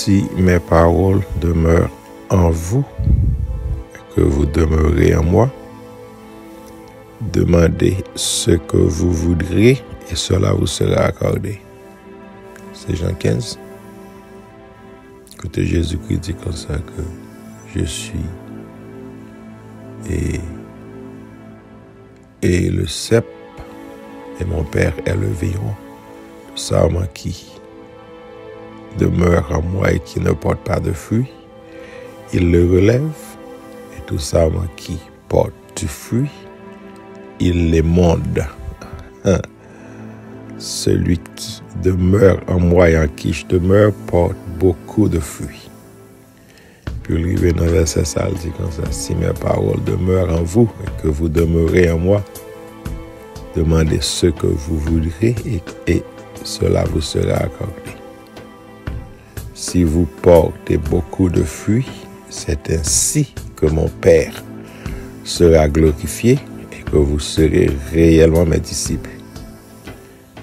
Si mes paroles demeurent en vous, et que vous demeurez en moi, demandez ce que vous voudrez et cela vous sera accordé. C'est Jean 15. Écoutez, Jésus-Christ dit comme ça que je suis et le cep et mon Père est le vivant. Le sarment qui demeure en moi et qui ne porte pas de fruits, il le relève, et tout sarment qui porte du fruit, il l'émonde. Celui qui demeure en moi et en qui je demeure porte beaucoup de fruits. Puis arrivé dans le verset ça, il dit comme ça: si mes paroles demeurent en vous et que vous demeurez en moi, demandez ce que vous voudrez et cela vous sera accordé. Si vous portez beaucoup de fruits, c'est ainsi que mon Père sera glorifié et que vous serez réellement mes disciples.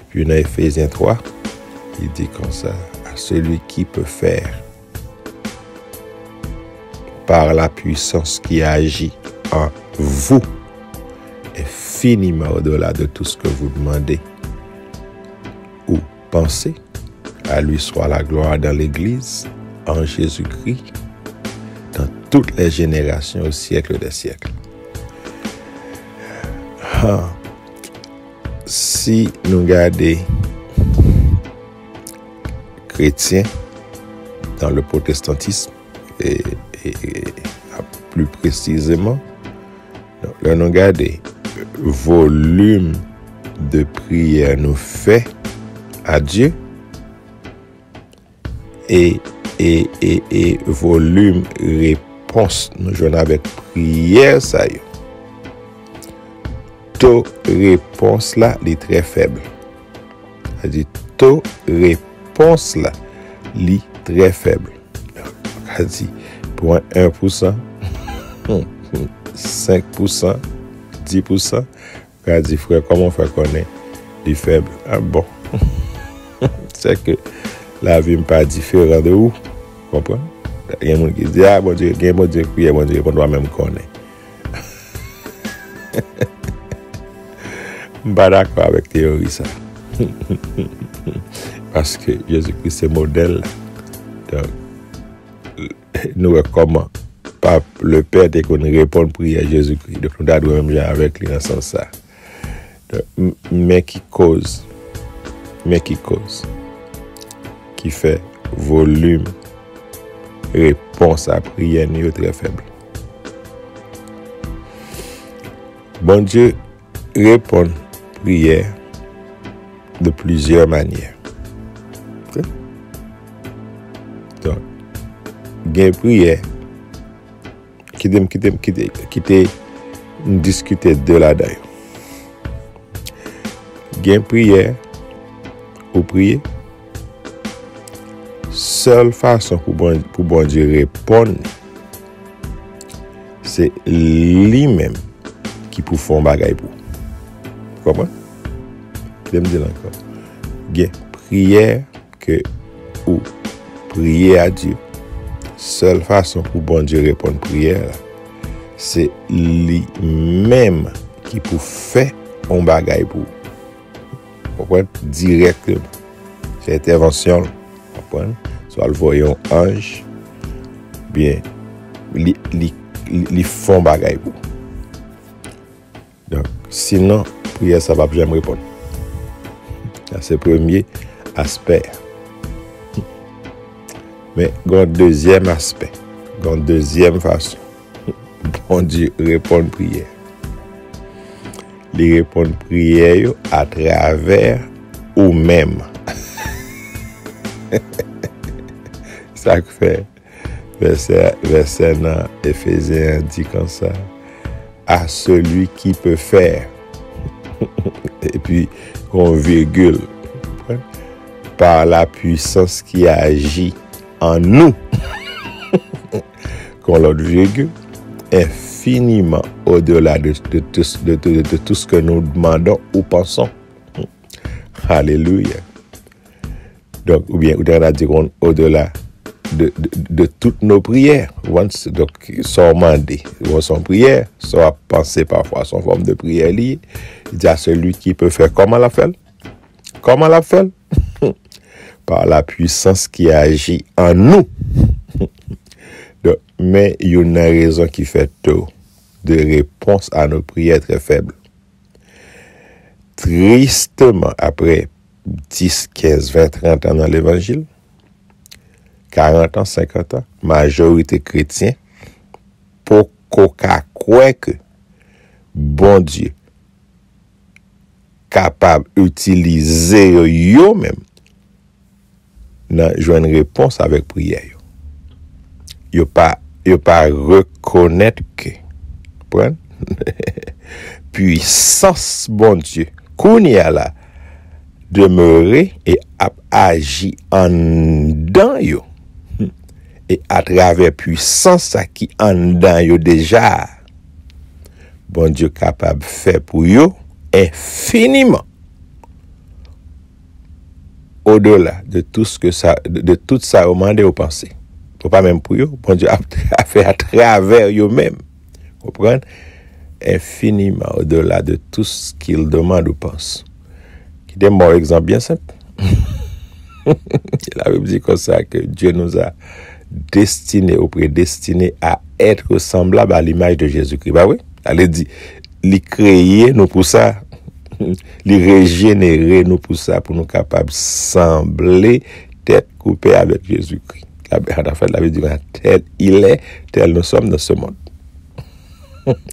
Puis dans Éphésiens 3, il dit comme ça: à celui qui peut faire par la puissance qui agit en vous infiniment au-delà de tout ce que vous demandez ou pensez, à lui soit la gloire dans l'Église, en Jésus-Christ, dans toutes les générations au siècle des siècles. Si nous regardons chrétiens dans le protestantisme et plus précisément, là nous regardons volume de prière nous fait à Dieu et volume réponse nous jouons avec prière ça y est. Taux réponse là est très faible. C'est-à-dire taux réponse là est très faible. C'est-à-dire pour 1%, 5%, 10%, c'est-à-dire frère, comment faire connaître les faibles? Ah bon. C'est que la vie n'est pas différente de où. Vous comprenez? Il y a des gens qui disent: ah bon Dieu, il y a bon Dieu qui bon Dieu, on doit même connaître. Je ne suis pas d'accord avec la théorie ça. Parce que Jésus-Christ est modèle. Donc, nous recommandons pas le Père dès qu'on répond prière à Jésus-Christ. Donc, nous devons même avec lui dans ce sens. Mais qui cause, qui fait volume, réponse à prière n'est très faible. Bon Dieu répond prière de plusieurs manières. Okay? Donc, il y a une prière qui te discuter de là-dedans. Il y a une prière pour prier. Seule façon pour bon Dieu répondre, c'est lui-même qui peut faire un bagage pour. Comment? Je me dis encore. Il y a une prière que ou prier à Dieu. Seule façon pour bon Dieu répondre à prière, c'est lui-même qui peut faire un bagage pour. Vous directement. C'est intervention. Soit le voyant ange, bien, li font bagay pour. Donc, sinon, prière, ça va jamais répondre. C'est le premier aspect. Mais, il y a un deuxième aspect, il y a une deuxième façon. Bon Dieu répond prière. Il répond prière à travers ou même. Ça fait verset dans Éphésiens dit comme ça: à celui qui peut faire, et puis on virgule, par la puissance qui agit en nous, qu'on l'autre virgule, infiniment au-delà de tout ce que nous demandons ou pensons. Alléluia. Donc, ou bien, on a dit au-delà de toutes nos prières. Donc, son mandé, son prière, son pensée parfois, son forme de prière liée. Il dit à celui qui peut faire comment la fait? Comment la fait? Par la puissance qui agit en nous. Donc, mais il y a une raison qui fait tôt de réponse à nos prières très faibles. Tristement, après 10, 15, 20, 30 ans dans l'évangile, 40 ans, 50 ans, majorité chrétien, pour qu'on croit que bon Dieu capable d'utiliser eux-mêmes dans une réponse avec prière. Yo pas reconnaître que puissance bon Dieu qu'on y a là demeurer et agir en dedans yo et à travers puissance qui en dedans yo déjà bon Dieu capable faire pour yo infiniment au-delà de tout ce que ça de tout ça au mandé au penser. Pas même pour yo, bon Dieu a fait à travers eux-mêmes. Comprenez? Infiniment au-delà de tout ce qu'il demande ou pense. Qui est un bon exemple bien simple. La Bible dit comme ça que Dieu nous a destinés ou prédestinés à être semblables à l'image de Jésus-Christ. Bah oui, elle dit, il créer nous pour ça, il régénérer nous pour ça, pour nous capables de sembler tête coupée avec Jésus-Christ. La Bible dit, tel il est, tel nous sommes dans ce monde.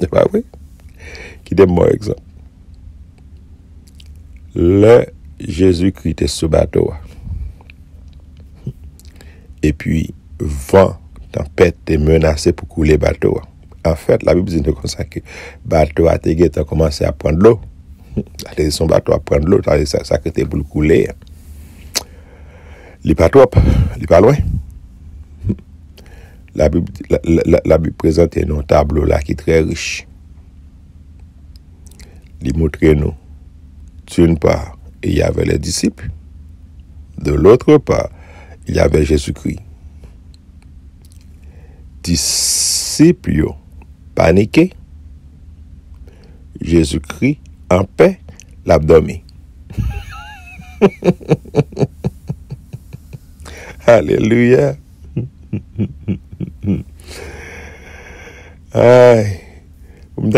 C'est pas vrai? Qui est un bon exemple. Le Jésus-Christ était sur bateau. Et puis, vent, tempête est menacé pour couler bateau. En fait, la Bible dit comme ça que bateau a commencé à prendre l'eau. Son bateau à prendre l'eau, ça que était pour le couler. Il n'est pas trop, il n'est pas loin. La Bible présente un tableau là qui est très riche. Il montre nous, d'une part, il y avait les disciples. De l'autre part, il y avait Jésus-Christ. Disciples paniqués. Jésus-Christ en paix, l'abdomen. Alléluia. Aïe. On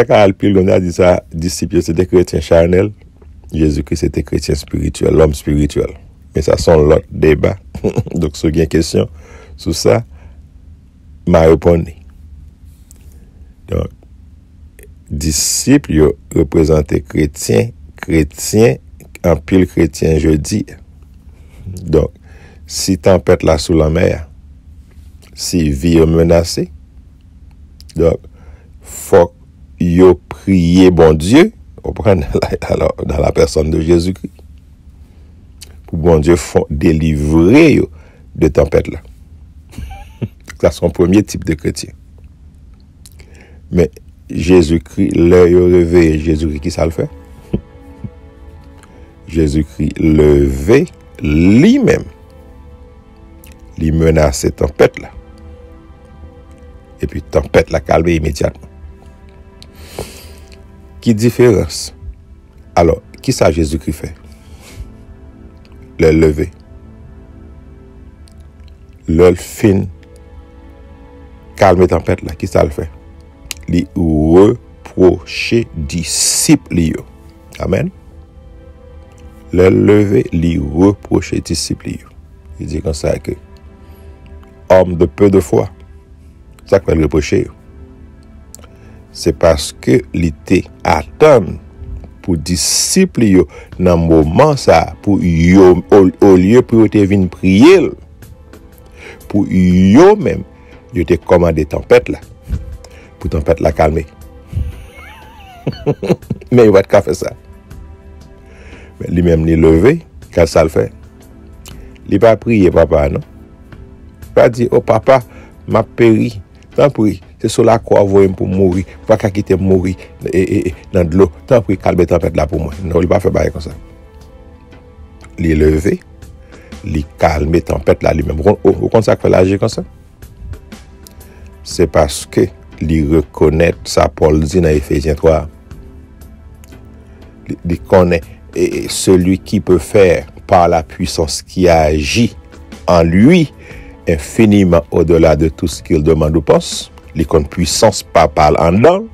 a dit ça, disciples c'était chrétien charnel, Jésus-Christ c'était chrétien spirituel, l'homme spirituel. Mais ça sont l'autre débat. Donc si vous avez une question sur ça, m'a répondu. Donc, disciples représentent chrétien, en pile chrétien jeudi. Donc, si tempête là sous la mer, si vie est menacée, donc, faut yo prier bon Dieu, alors, dans la personne de Jésus-Christ, pour bon Dieu délivrer yo de tempête là. C'est son premier type de chrétien. Mais Jésus-Christ, l'œil réveillé, Jésus-Christ qui ça le fait? Jésus-Christ levé lui-même, lui menace cette tempête là. Et puis tempête la calme immédiatement. Qui différence? Alors, qui ça Jésus-Christ fait? Le lever. Le fin calme tempête là, qui ça le fait? Li reprocher disciples yo. Amen. Le lever, li reprocher disciples yo. Il dit comme ça que homme de peu de foi, ça qu'il reprocher yo. C'est parce que l'été attend pour disciples yo dans moment ça pour yo au lieu pour te venir prier pour yo même yo te commandé tempête là pour tempête la calmer. Mais il va te faire ça. Mais lui-même ni levé, qu'est-ce ça le fait? Il va prier papa non. Il va dire oh papa m'a péri. Tant pis, c'est sur la croix pour mourir, pas qu'à quitter mourir dans de l'eau. Tant pis calme tempête là pour moi. Non, il va faire bailler comme ça. Il est levé, li calme tempête là lui-même. Vous compte ça fait l'agir comme ça? C'est parce que li reconnaît ça Paul dit dans Éphésiens 3. Il connaît celui qui peut faire par la puissance qui agit en lui infiniment au-delà de tout ce qu'il demande ou pense. Il connaît puissance papale en dedans.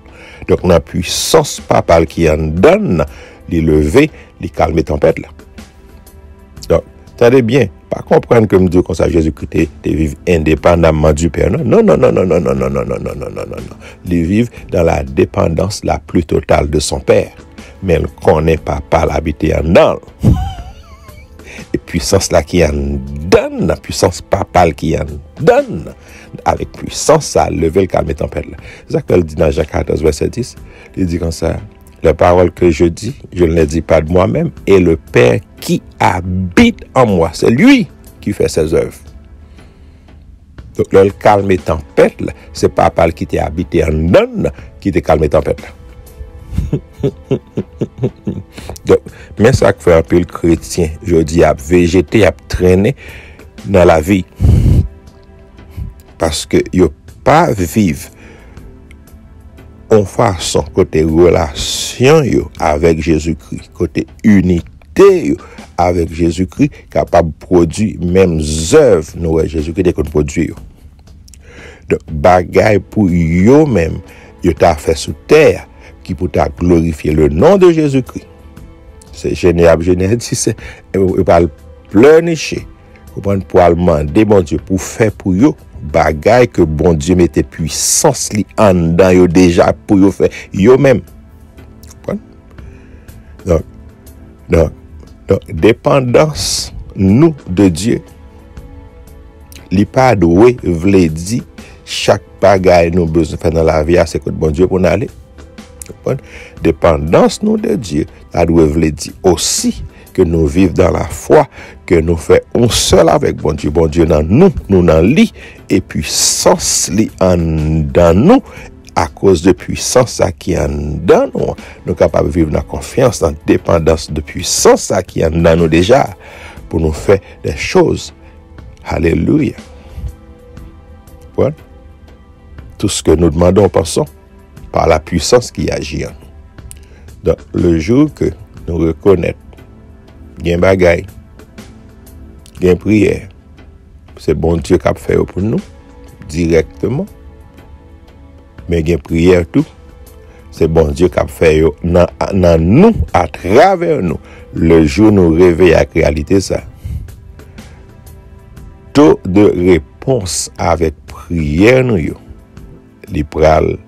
Donc, la puissance papale qui en donne, il lever, il calme tempête là. Donc, attendez bien, pas comprendre que me dit comme ça Jésus-Christ vivre indépendamment du Père. Non. Il vit dans la dépendance la plus totale de son Père. Mais il connaît pas l'habiter en dedans. Et puissance là qui en donne, la puissance papale qui en donne, avec puissance ça lever le calme tempête là. C'est ça qu'elle dit dans Jean 14 verset 10. Il dit comme ça: les paroles que je dis, je ne les dis pas de moi-même, et le Père qui habite en moi, c'est lui qui fait ses œuvres. Donc le calme tempête là, c'est papa qui t'a habité en donne qui te calme tempête là. Donc, mais ça que fait un peu le chrétien, je dis, à végéter, à traîner dans la vie. Parce que yo pas vivre en façon côté relation yo avec Jésus-Christ, côté unité yo avec Jésus-Christ, capable de produire mêmes œuvres nous Jésus-Christ qu'on produit yo. Donc bagaille pour yo même, yo t'a fait sous terre qui pour t'a glorifier le nom de Jésus-Christ. C'est génial, dit c'est pas pleurnicher, comprendre pour demander bon Dieu pour faire pour yo bagaille que bon Dieu mette puissance li en dedans yo déjà pour yo faire yo même. Donc dépendance nous de Dieu. Li pas doué vle di chaque bagaille nous besoin faire dans la vie c'est que bon Dieu pour nous aller. Dépendance nous de Dieu, ça doit vle di aussi que nous vivons dans la foi, que nous faisons seul avec bon Dieu dans nous dans lui, et puissance li en dans nous, à cause de puissance qui en dans nous, nous capables de vivre dans confiance, dans dépendance de puissance qui en dans nous déjà, pour nous faire des choses. Alléluia. Voilà. Tout ce que nous demandons, pensons, par la puissance qui agit en nous. Donc, le jour que nous reconnaissons gen bagay, gen prière, c'est bon Dieu qui a fait pour nous directement, mais gen prière tout, c'est bon Dieu qui a fait dans nous, à travers nous. Le jour nous réveille à la réalité ça. Taux de réponse avec prière nous yo, li pral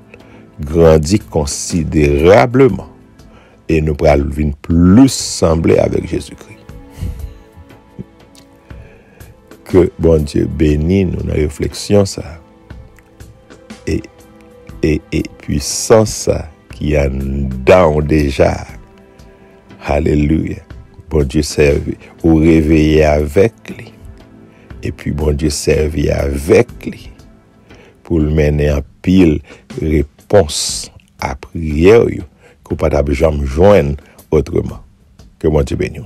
grandit considérablement. Et nous pourrons venir plus sembler avec Jésus-Christ. Que bon Dieu bénisse nous dans la réflexion ça. Et puissance ça qui a dans déjà. Alléluia. Bon Dieu servi ou réveiller avec lui. Et puis bon Dieu servi avec lui. Pour le mener en pile réponse à prière. Qu'on pas jamais joindre autrement. Que mon Dieu bénisse.